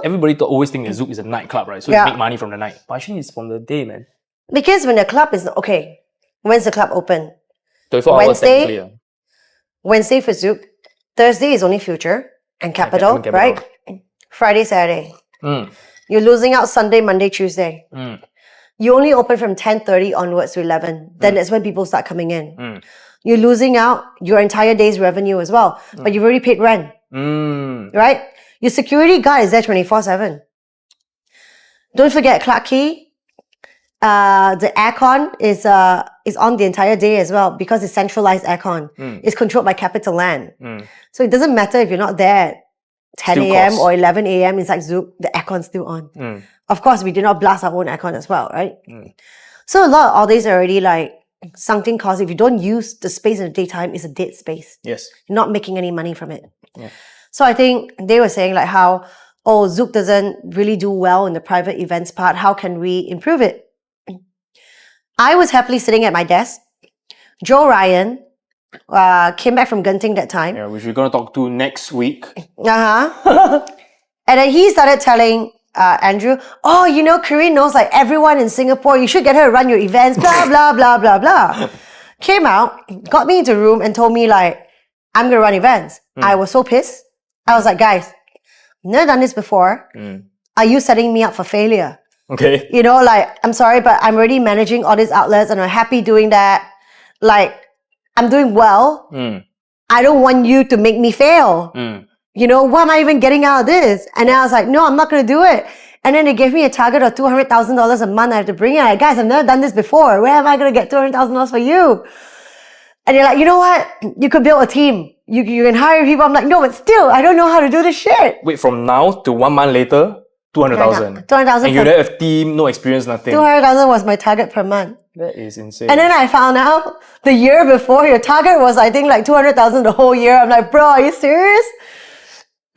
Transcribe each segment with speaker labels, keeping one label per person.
Speaker 1: everybody always think that Zouk is a nightclub, right? So you make money from the night. But actually, it's from the day, man.
Speaker 2: Because when the club is... Okay, when's the club open?
Speaker 1: 24 hours technically.
Speaker 2: Wednesday for Zouk. Thursday is only Future and Capital, right? Friday, Saturday. You're losing out Sunday, Monday, Tuesday. You only open from 10:30 onwards to 11. Then that's when people start coming in. You're losing out your entire day's revenue as well. But you've already paid rent. Right? Your security guard is there 24/7. Don't forget Clarke Quay. The aircon is on the entire day as well because it's centralized aircon. It's controlled by CapitaLand. So it doesn't matter if you're not there at 10 a.m. or 11 a.m. inside Zouk, the aircon's still on. Of course, we did not blast our own aircon as well, right? So a lot of all these are already like sunken costs. If you don't use the space in the daytime, it's a dead space.
Speaker 1: Yes.
Speaker 2: You're not making any money from it. So I think they were saying like how, Zouk doesn't really do well in the private events part. How can we improve it? I was happily sitting at my desk. Joe Ryan came back from Genting that time.
Speaker 1: Yeah, which we're going to talk to next week.
Speaker 2: And then he started telling Andrew, Caryn knows like everyone in Singapore. You should get her to run your events, blah, blah, blah, blah, blah. Came out, got me into the room and told me like, I'm going to run events. I was so pissed. I was like, guys, I've never done this before. Are you setting me up for failure?
Speaker 1: Okay.
Speaker 2: I'm sorry, but I'm already managing all these outlets and I'm happy doing that. Like, I'm doing well. I don't want you to make me fail. What am I even getting out of this? And then I was like, no, I'm not going to do it. And then they gave me a target of $200,000 a month I have to bring in. Like, guys, I've never done this before. Where am I going to get $200,000 for you? And you're like, you know what? You could build a team. You can hire people. I'm like, no, but still, I don't know how to do this shit.
Speaker 1: Wait, from now to 1 month later, 200,000. 200,000. And you don't have team, no experience, nothing.
Speaker 2: 200,000 was my target per month.
Speaker 1: That is insane.
Speaker 2: And then I found out the year before your target was, I think, like 200,000 the whole year. I'm like, bro, are you serious?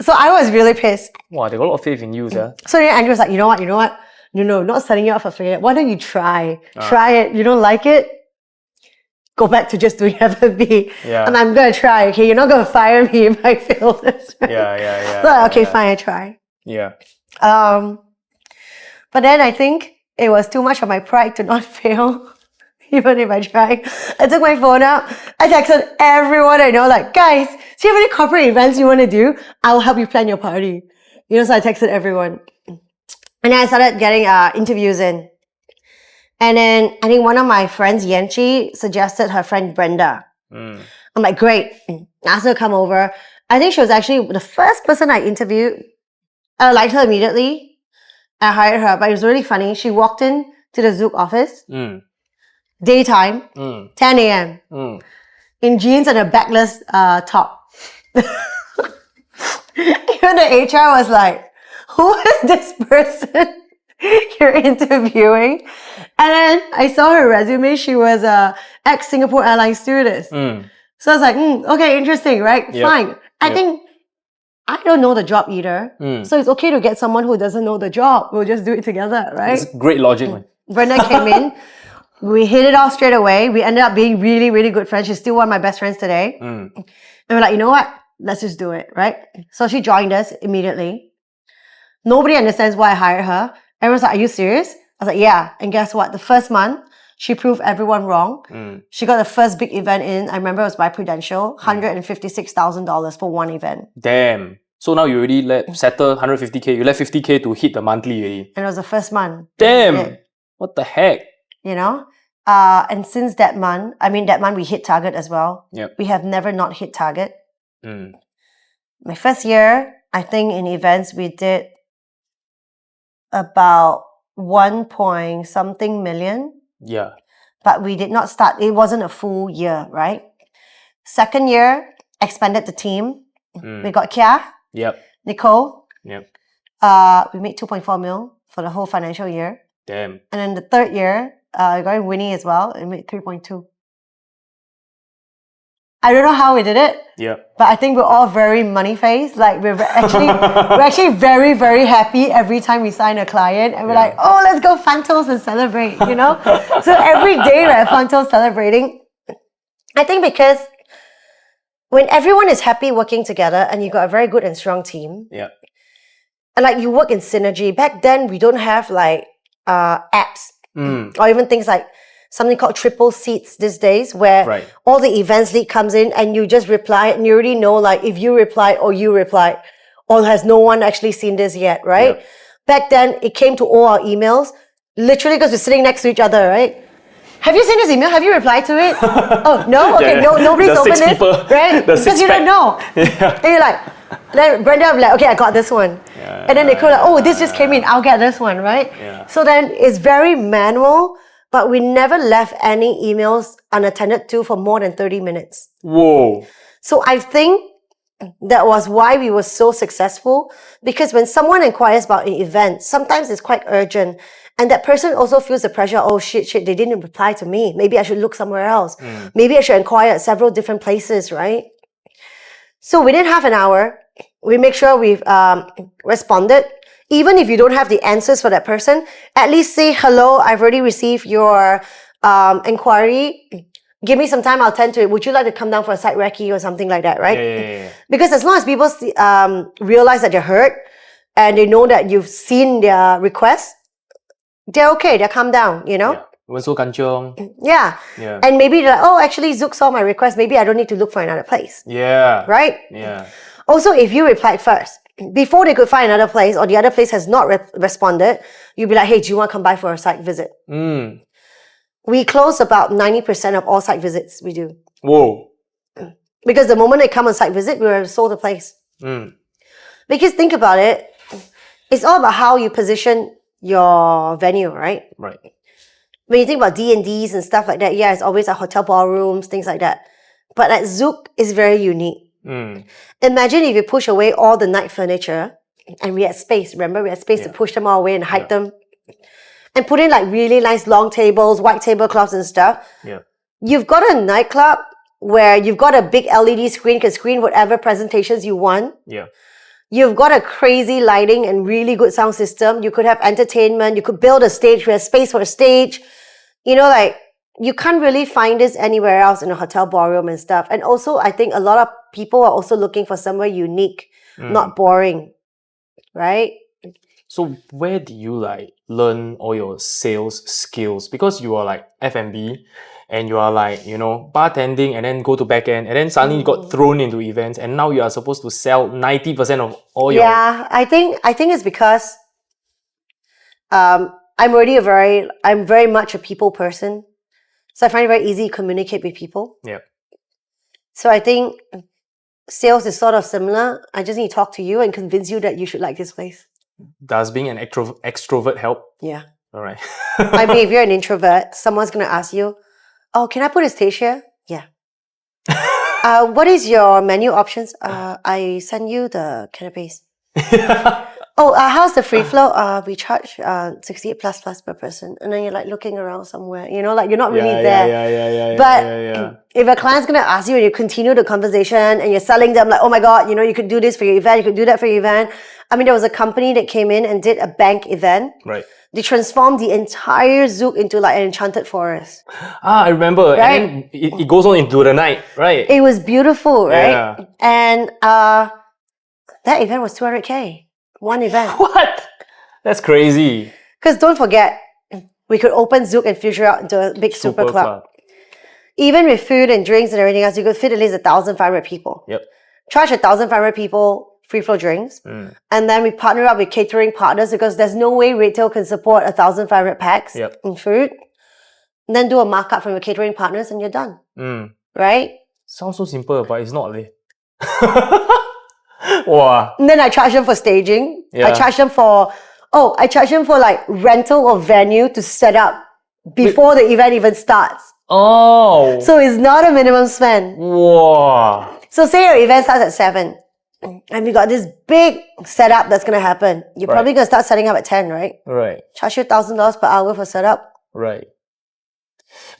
Speaker 2: So I was really pissed.
Speaker 1: Wow, they got a lot of faith in you, sir.
Speaker 2: So then Andrew was like, you know what? No, not setting you up for failure. Why don't you try? Try it. You don't like it? Go back to just doing F&B. And I'm going to try, okay? You're not going to fire me if I fail this, right?
Speaker 1: Yeah.
Speaker 2: So okay, fine, I try.
Speaker 1: Yeah.
Speaker 2: But then I think it was too much of my pride to not fail, even if I tried. I took my phone out. I texted everyone I know, like, guys, do you have any corporate events you want to do? I'll help you plan your party. So I texted everyone. And then I started getting interviews in. And then I think one of my friends, Yanchi, suggested her friend Brenda. I'm like, great. Asked her to come over. I think she was actually the first person I interviewed. I liked her immediately. I hired her, but it was really funny. She walked in to the Zouk office, daytime, 10 a.m., in jeans and a backless top. Even the HR was like, who is this person you're interviewing? And then I saw her resume. She was a ex-Singapore Airlines stewardess. So I was like, okay, interesting, right? Fine. I think I don't know the job either. So it's okay to get someone who doesn't know the job. We'll just do it together, right?
Speaker 1: It's great logic, man.
Speaker 2: Brenda came in. We hit it off straight away. We ended up being really, really good friends. She's still one of my best friends today. And we're like, you know what? Let's just do it, right? So she joined us immediately. Nobody understands why I hired her. Everyone's like, are you serious? I was like, yeah. And guess what? The first month, she proved everyone wrong. She got the first big event in. I remember it was by Prudential, $156,000 for one event.
Speaker 1: Damn. So now you already settle 150K. You left 50K to hit the monthly already.
Speaker 2: And it was the first month.
Speaker 1: Damn. What the heck?
Speaker 2: And since that month we hit target as well. We have never not hit target. My first year, I think in events, we did about 1 million.
Speaker 1: Yeah.
Speaker 2: But we did not start. It wasn't a full year, right? Second year, expanded the team. We got Cheah. Nicole. We made 2.4 mil for the whole financial year.
Speaker 1: Damn.
Speaker 2: And then the third year, I got Winnie as well and made 3.2. I don't know how we did it. But I think we're all very money-faced. Like we're actually very, very happy every time we sign a client. And we're like, oh, let's go Fantos and celebrate, So every day we're at Fantos celebrating. I think because when everyone is happy working together and you've got a very good and strong team, like you work in synergy. Back then, we don't have like apps or even things like something called triple seats these days, where all the events lead comes in and you just reply and you already know like if you replied or you replied, or has no one actually seen this yet, right? Yep. Back then, it came to all our emails, literally because we're sitting next to each other, right? Have you seen this email? Have you replied to it? Oh, no? Okay, no, nobody's opened it, right? Because you don't know. And you're like, then Brenda will be like, okay, I got this one. And then they could like, oh, this just came in, I'll get this one, right? So then it's very manual, but we never left any emails unattended to for more than 30 minutes.
Speaker 1: Whoa.
Speaker 2: So I think that was why we were so successful, because when someone inquires about an event, sometimes it's quite urgent. And that person also feels the pressure, oh shit, they didn't reply to me. Maybe I should look somewhere else. Maybe I should inquire at several different places, right? So within half an hour, we make sure we've responded. Even if you don't have the answers for that person, at least say, hello, I've already received your inquiry. Give me some time, I'll tend to it. Would you like to come down for a site recce or something like that, right?
Speaker 1: Yeah.
Speaker 2: Because as long as people realize that they're hurt and they know that you've seen their request, they're okay, they'll calm down, you know?
Speaker 1: Yeah.
Speaker 2: And maybe they're like, oh, actually, Zouk saw my request. Maybe I don't need to look for another place.
Speaker 1: Yeah.
Speaker 2: Right?
Speaker 1: Yeah.
Speaker 2: Also, if you replied first, before they could find another place or the other place has not responded, you'd be like, hey, do you want to come by for a site visit? We close about 90% of all site visits we do.
Speaker 1: Whoa.
Speaker 2: Because the moment they come on site visit, we will have sold the place. Because think about it, it's all about how you position your venue, right?
Speaker 1: Right.
Speaker 2: When you think about D&Ds and stuff like that, yeah, it's always like hotel ballrooms, things like that. But like Zouk is very unique. Imagine if you push away all the night furniture and we had space, remember? We had space to push them all away and hide them. And put in like really nice long tables, white tablecloths and stuff.
Speaker 1: Yeah.
Speaker 2: You've got a nightclub where you've got a big LED screen, can screen whatever presentations you want.
Speaker 1: Yeah.
Speaker 2: You've got a crazy lighting and really good sound system. You could have entertainment. You could build a stage. We have space for a stage. You know, like, you can't really find this anywhere else in a hotel ballroom and stuff. And also, I think a lot of people are also looking for somewhere unique, not boring, right?
Speaker 1: So where did you like learn all your sales skills? Because you are like F&B and you are like, you know, bartending and then go to back end and then suddenly you got thrown into events and now you are supposed to sell 90% of all your...
Speaker 2: Yeah, I think it's because I'm very much a people person. So I find it very easy to communicate with people.
Speaker 1: Yeah.
Speaker 2: So I think sales is sort of similar. I just need to talk to you and convince you that you should like this place.
Speaker 1: Does being an extrovert help?
Speaker 2: Yeah.
Speaker 1: All right.
Speaker 2: I mean, if you're an introvert, someone's going to ask you, oh, can I put a stage here? Yeah. What is your menu options? I send you the canapes. Oh, how's the free flow? We charge 68 plus per person. And then you're like looking around somewhere, you know, like you're not really there. But if a client's going to ask you and you continue the conversation and you're selling them like, oh my God, you know, you could do this for your event, you could do that for your event. I mean, there was a company that came in and did a bank event.
Speaker 1: Right.
Speaker 2: They transformed the entire Zouk into like an enchanted forest.
Speaker 1: Ah, I remember.
Speaker 2: Right?
Speaker 1: And then it goes on into the night, right?
Speaker 2: It was beautiful, right?
Speaker 1: Yeah.
Speaker 2: And that event was 200K. One event.
Speaker 1: What? That's crazy.
Speaker 2: Because don't forget, we could open Zouk and future out into a big super club. Even with food and drinks and everything else, you could fit at least 1,500 people.
Speaker 1: Yep.
Speaker 2: Charge 1,500 people free flow drinks. And then we partner up with catering partners because there's no way retail can support 1,500 packs in food. And then do a markup from your catering partners and you're done. Right?
Speaker 1: Sounds so simple, but it's not. Wow.
Speaker 2: And then I charge them for staging.
Speaker 1: Yeah.
Speaker 2: I charge them for like rental of venue to set up before the event even starts.
Speaker 1: Oh.
Speaker 2: So it's not a minimum spend.
Speaker 1: Wow.
Speaker 2: So say your event starts at 7 and we got this big setup that's going to happen. You're probably going to start setting up at 10, right?
Speaker 1: Right.
Speaker 2: Charge you $1,000 per hour for setup.
Speaker 1: Right.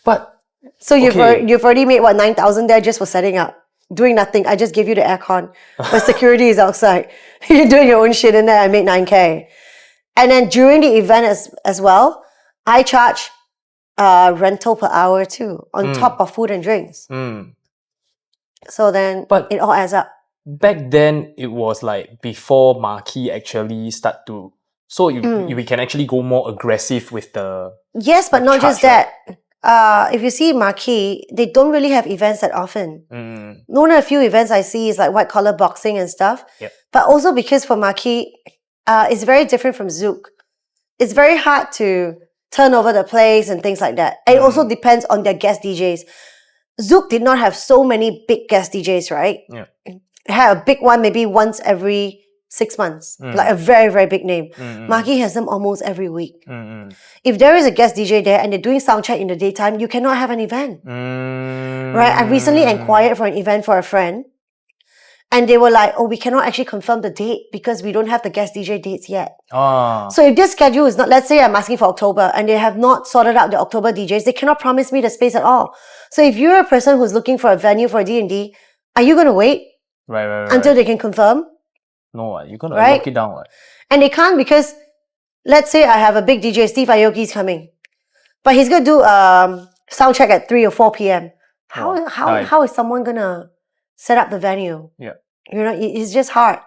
Speaker 1: But
Speaker 2: so you've already made what, 9,000 there just for setting up. Doing nothing. I just give you the aircon. But security is outside. You're doing your own shit in there. I made 9K. And then during the event as well, I charge rental per hour too, on top of food and drinks. So then it all adds up.
Speaker 1: back then it was like before Marquee actually start to, so we can actually go more aggressive with the
Speaker 2: yes, but not just that. If you see Marquee, they don't really have events that often. Only a few events I see is like white collar boxing and stuff.
Speaker 1: Yep.
Speaker 2: But also because for Marquee, it's very different from Zouk. It's very hard to turn over the place and things like that. And it also depends on their guest DJs. Zouk did not have so many big guest DJs, right?
Speaker 1: Yeah.
Speaker 2: It had a big one maybe once every 6 months, like a very, very big name. Marquee has them almost every week. If there is a guest DJ there and they're doing sound check in the daytime, you cannot have an event. Right? I recently inquired for an event for a friend and they were like, oh, we cannot actually confirm the date because we don't have the guest DJ dates yet. So if this schedule is not, let's say I'm asking for October and they have not sorted out the October DJs, they cannot promise me the space at all. So if you're a person who's looking for a venue for a D&D, are you going to wait until they can confirm?
Speaker 1: No, you're going to lock it down. Right?
Speaker 2: And they can't because, let's say I have a big DJ, Steve Aoki's coming, but he's going to do sound check at 3 or 4 p.m. How is someone going to set up the venue?
Speaker 1: Yeah.
Speaker 2: You know, it's just hard.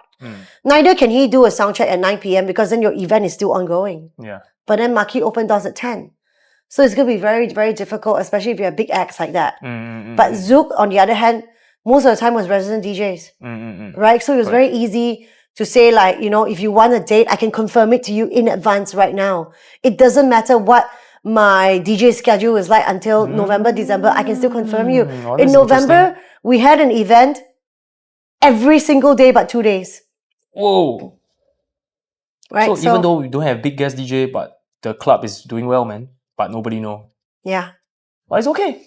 Speaker 2: Neither can he do a sound check at 9 p.m. because then your event is still ongoing.
Speaker 1: Yeah.
Speaker 2: But then Marquee open doors at 10. So it's going to be very, very difficult, especially if you're a big acts like that. But Zouk, on the other hand, most of the time was resident DJs. Right? So it was very easy to say like, you know, if you want a date, I can confirm it to you in advance right now. It doesn't matter what my DJ schedule is like until November, December, I can still confirm you. In November, we had an event every single day but 2 days.
Speaker 1: Whoa.
Speaker 2: Right.
Speaker 1: So even though we don't have big guest DJ, but the club is doing well, man. But nobody know.
Speaker 2: Yeah.
Speaker 1: But it's okay.